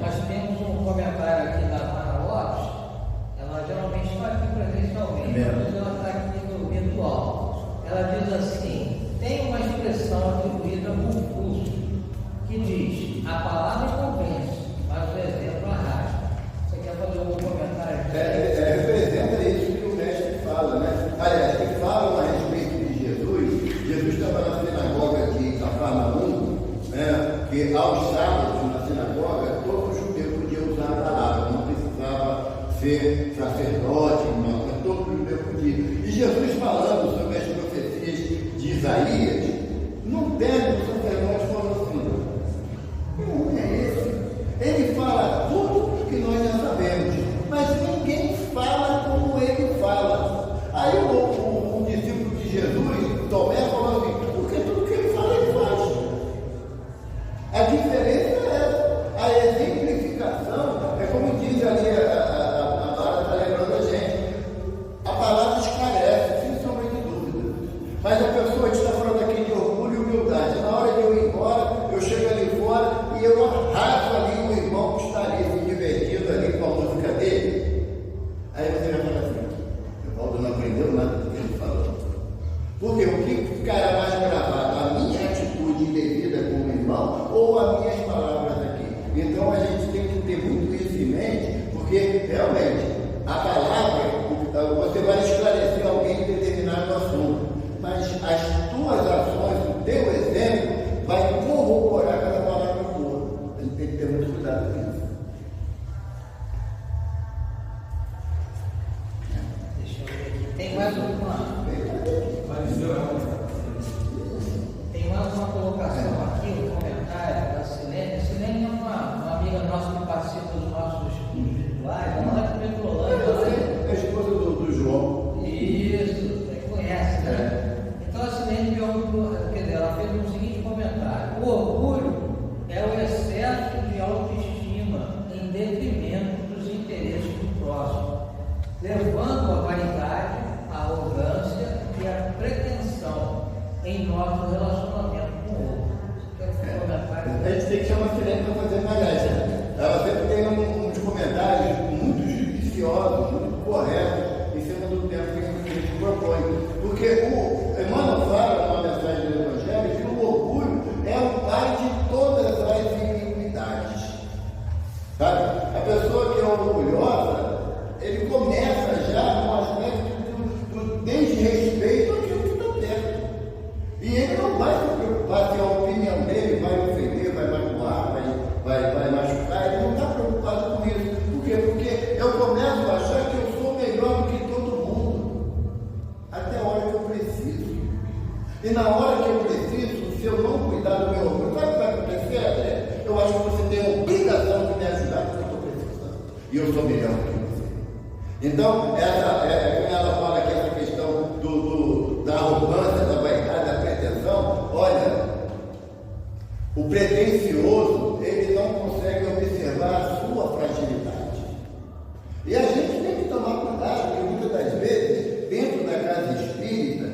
Nós temos um comentário aqui da Mara Lopes, ela geralmente está aqui presencialmente, mas ela está aqui no virtual. Ela diz assim: tem uma expressão atribuída a Confúcio que diz: a palavra convence, mas o exemplo arrasta. Você quer fazer algum comentário? Representa isso que o mestre fala, né? Aliás, ele fala a respeito de Jesus. Jesus estava na sinagoga de Cafarnaum, que aos sábados na sinagoga todo judeu podia usar a palavra, não precisava ser sacerdote, não, todo judeu podia. E Jesus falando sobre as profecias de Isaías, não pega o sacerdote falando assim, não é esse. Ele fala tudo que nós já sabemos, mas ninguém fala como ele fala. Aí o discípulo de Jesus, Tomé, falou assim, porque tudo que ele fala, ele faz. A diferença é essa. A exemplificação é como diz ali a Bárbara está lembrando a gente. A palavra esclarece, sem sombra de dúvida. Mas a pessoa está falando aqui de orgulho e humildade. Na hora de eu ir embora, eu chego ali fora e eu arraso ali o irmão que está ali se divertindo ali com a música dele. Aí você vai falar assim, o Paulo não aprendeu nada do que ele falou. Porque o que ficará mais gravado? A minha atitude indevida como irmão ou as minhas palavras aqui? Então a gente tem que ter muito isso em mente, porque realmente a palavra, você vai esclarecer alguém em determinado assunto, mas as tuas ações, o teu exemplo, vai corroborar cada palavra tua. A gente tem que ter muito cuidado com isso. Deixa eu ver aqui. Tem mais uma. Tem mais uma colocação aqui, um comentário da Silene. Silene é uma amiga nossa que participa dos nossos estudos virtuais. Ela é de Petrolândia. É a esposa do João. Isso, você conhece, né? Então a Silene perguntou, quer dizer, ela fez o seguinte comentário: o orgulho é o excesso de autoestima em detrimento dos interesses do próximo, levando a vaidade, a arrogância e a pretensão em nosso relacionamento com o outro. Você quer comentário? A gente tem que chamar a Silene para fazer palestra. Ela sempre tem uns comentários muito judiciosos, muito corretos, em cima do tempo que a gente propõe. Porque o Emmanuel fala numa mensagem do Evangelho que o orgulho é o pai de todas as iniquidades. Sabe? A pessoa que é orgulhosa, ele começa já no aspecto do desrespeito àquilo que está perto. E ele não vai se preocupar se a opinião dele vai ofender, vai magoar, vai machucar. Ele não está preocupado com isso. Por quê? Porque eu começo a achar que eu sou melhor do que todo mundo. Até a hora que eu preciso. E na hora que eu preciso, se eu não cuidar do meu orgulho, sabe o que vai acontecer, André? Eu acho que você tem a obrigação de me ajudar porque eu estou precisando. E eu sou melhor do que você. Então, quando ela fala que essa questão da arrogância, da vaidade, da pretensão, olha, o pretencioso, ele não consegue observar a sua fragilidade. E a gente tem que tomar cuidado, porque muitas das vezes, dentro da casa espírita,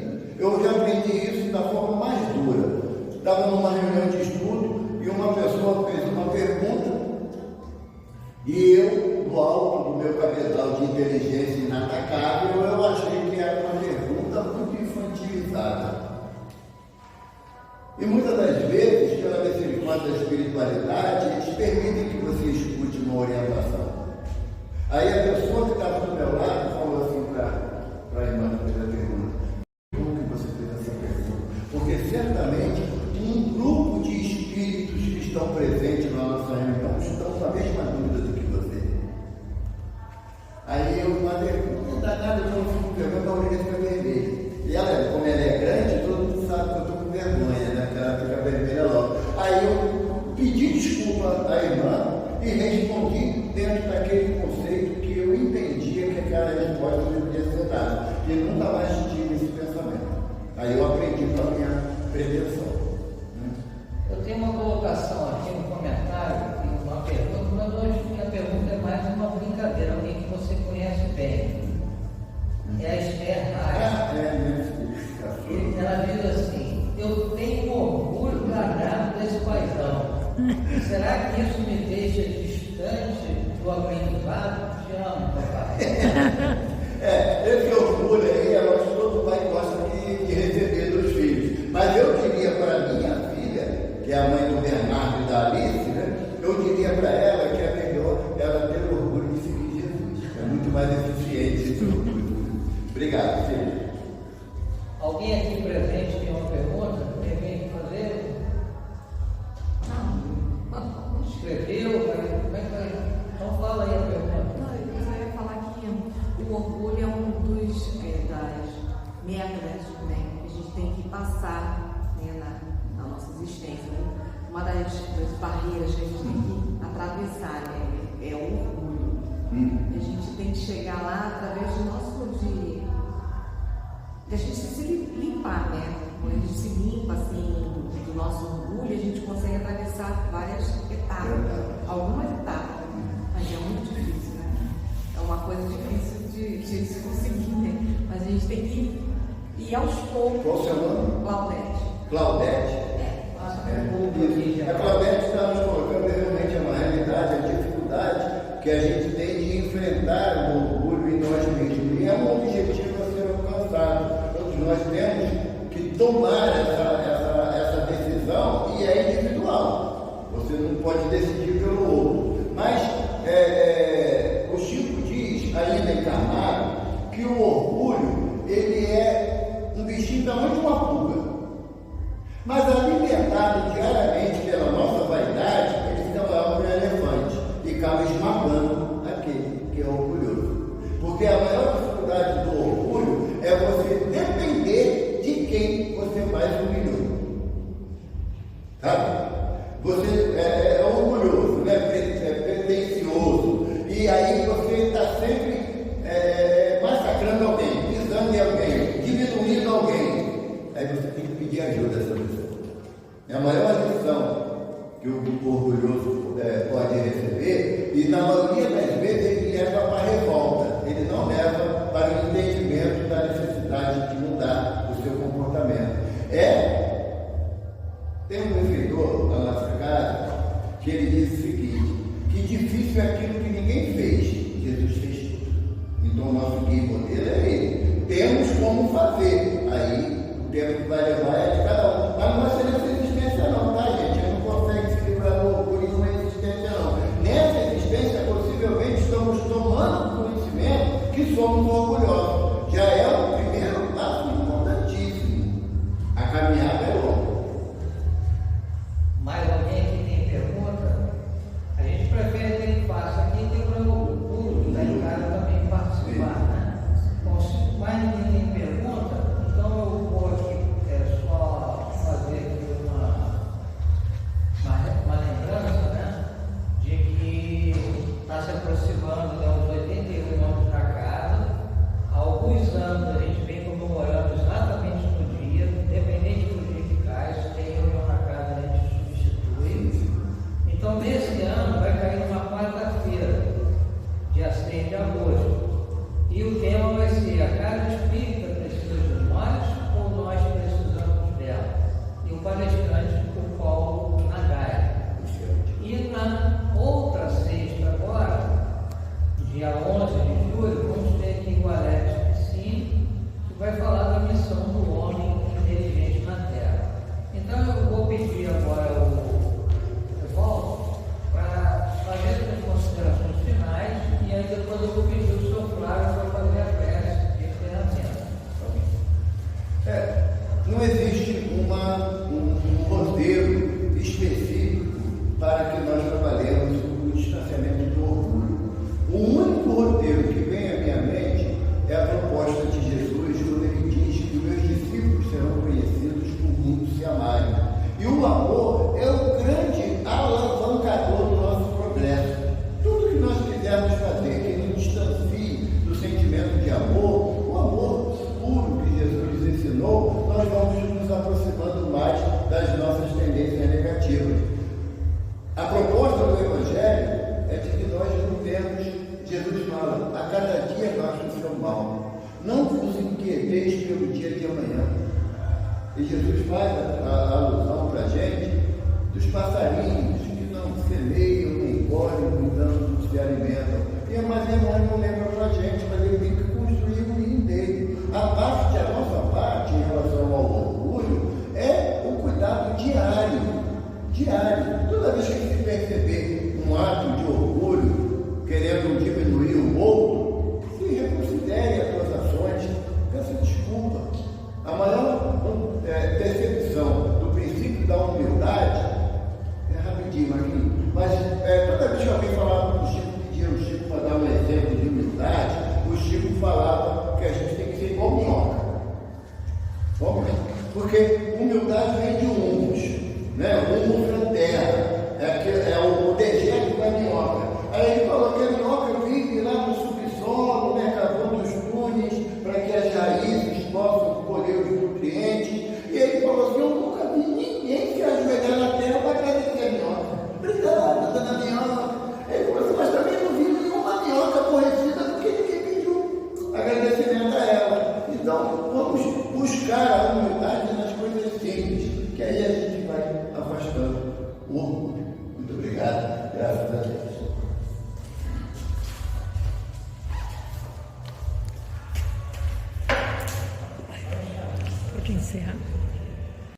estava numa reunião de estudo e uma pessoa fez uma pergunta e eu, no alto do meu cabedal de inteligência inatacável, eu achei que era uma pergunta muito infantilizada. E muitas das vezes, pela misericórdia da espiritualidade, eles permitem que você escute uma orientação. Aí a pessoa que estava do meu lado falou assim para a irmã que fez a pergunta: como que você fez essa pergunta? Porque certamente um grupo de espíritos que estão presentes na nossa reunião estão com a mesma dúvida do que você. Aí eu mandei, não dá nada, eu não fico perguntando, a orelha fica vermelha. E ela, como ela é grande, todo mundo sabe que eu estou com vergonha, né? Que ela fica vermelha logo. Aí eu pedi desculpa à irmã e respondi dentro daquele conceito que eu entendia que aquela resposta deveria ser dada. E nunca mais tive esse pensamento. Aí eu aprendi para a minha prevenção. Eu tenho uma colocação aqui no comentário, uma pergunta, mas hoje a pergunta é mais uma brincadeira, alguém que você conhece bem. É a Esther Reis. Ela diz assim: eu tenho orgulho danado desse paizão. Será que isso me deixa distante do aprendizado? Te amo, papai. Esse orgulho aí, eu acho que todo pai gosta de receber dos filhos. Mas eu diria para minha filha, que é a mãe do Bernardo e da Alice, né? Eu diria para ela que é melhor ela ter orgulho de seguir Jesus. É muito mais eficiente esse orgulho. Obrigado, filho. Alguém aqui presente tem uma pergunta? Tem alguém que fazer? Não. Escreveu? Como é que vai? Então fala aí a pergunta. Não, eu ia falar que o orgulho é um das metas, né, que a gente tem que passar, né, na nossa existência. Uma das barreiras que a gente tem que atravessar, né, é o orgulho. A gente tem que chegar lá através do nosso a gente se limpar, né? Quando a gente se limpa assim do nosso orgulho, a gente consegue atravessar várias etapas, algumas etapas, mas é muito difícil, né? É uma coisa difícil de se conseguir, né? Mas a gente tem que ir aos poucos. Qual o seu nome? Claudete. Claudete? A Claudete está nos colocando realmente uma realidade, a dificuldade que a gente tem de enfrentar o orgulho em nós mesmos. E é um objetivo a ser alcançado. Todos nós temos que tomar essa decisão, e é individual. Você não pode decidir pelo outro. Mas o Chico diz, ainda encarnado, que o orgulho ele é um bichinho da tamanho de uma pulga. Mas alimentado diariamente pela nossa vaidade, ele se torna um elefante e acaba esmagando aquele que é orgulhoso. Porque a maior dificuldade do orgulho é você depender de quem você mais humilhou. Sabe? Você é orgulhoso, né? Pretencioso. E aí você está sempre massacrando alguém, pisando em alguém, diminuindo alguém. Aí você tem que pedir ajuda dessa pessoa. É a maior lição que o orgulhoso pode receber, e na maioria das vezes ele leva para a revolta, ele não leva para o entendimento da necessidade de mudar o seu comportamento. Tem um benfeitor na nossa casa que ele diz o seguinte: que difícil é aquilo que ninguém fez, Jesus fez tudo. Então o nosso guia modelo é ele. Temos como fazer, aí o tempo que vai levar é de cada um. Mas não vai ser nessa existência não, tá, gente? A gente não consegue se livrar do orgulho numa existência não. Nessa existência, possivelmente, estamos tomando conhecimento que somos orgulhosos. Já é Não existe um roteiro específico para que nós trabalhemos o distanciamento do orgulho. O único roteiro que vem à minha mente é a proposta de Jesus, quando ele diz que os meus discípulos serão conhecidos por muitos se amarem. E o amor é o grande alavancador do nosso progresso. Tudo que nós quisermos fazer que nos distancie do sentimento de amor, o amor puro que Jesus nos ensinou, nós vamos nos aproximando mais das nossas tendências negativas. A proposta do Evangelho é de que nós não temos, Jesus fala, a cada dia basta o seu mal. Não vos inquieteis pelo dia de amanhã. E Jesus faz a alusão para a gente dos passarinhos que não semeiam, nem colhem, no entanto, não se alimentam. E a Maria não lembra para a gente, mas ele tem que construir o ninho dele. A nossa parte em relação ao orgulho é o cuidado diário. Toda vez que se perceber um ato de orgulho, querendo diminuir o outro, se reconsidere as suas ações, peça desculpa. A maior percepção do princípio da humildade é rapidinho aqui, mas toda vez que alguém falava com o Chico, pedia o Chico para dar um exemplo de humildade, o Chico falava que a gente tem que ser igual minhoca. Porque humildade vem de humus, né? Humus na terra, é o dejeto da minhoca. Aí ele falou que a minhoca vive lá no subsolo, né, cavando os túneis para que as raízes possam colher os nutrientes. E ele falou assim: eu nunca vi ninguém se ajoelhar na terra para agradecer a minhoca. Obrigado, dona minhoca. Ele falou assim: mas também não vi nenhuma minhoca aborrecida porque ninguém pediu agradecimento a ela. Então, vamos buscar a humildade nas coisas simples, que aí a gente vai afastando o orgulho. Muito obrigado. Graças a Deus. Pode encerrar.